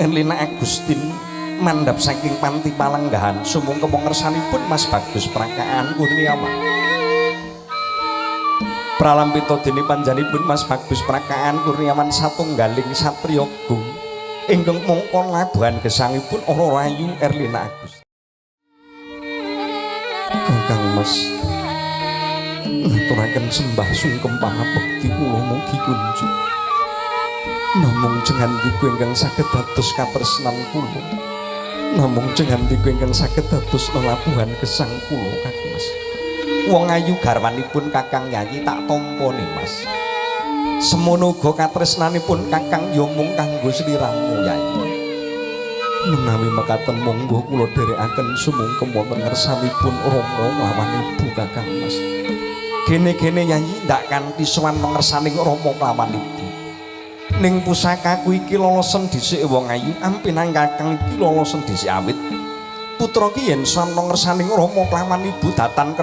Erlina Agustin mandhap saking panti palenggahan sumangga ngersanipun Mas Bagus Prakaan Kurniawan. Pralampita dene panjenenganipun Mas Bagus Prakaan Kurniawan satunggaling satriya agung ingkang mangka labuhan gesangipun Ora Rayu Erlina Agustin. Kakang Mas ngaturaken sembah sungkem pangabekti kula mugi kunjuk. Namung jengandiku ingkang saged dados katresnan kula. Namung jengandiku ingkang saged dados lelabuhan gesang kula Kakang Mas. Wong ayu garwanipun Kakang Yayi tak tampa nih Mas. Semono uga katresnanipun Kakang ya mung kanggo sliramu Yayi. Menawi mekaten monggo kula dherekaken sumungkem wonten ngersanipun Rama lawan Ibu Kakang Mas. Gene-gene Yayi ndak kanthi sowan ngersaning Rama lawan Ibu. Ning pusakaku iki lolosen dhisik wong ayu ampinang Kakang iki lolosen dhisik awit putra ki yen sowan ngersaning Rama lawan Ibu datan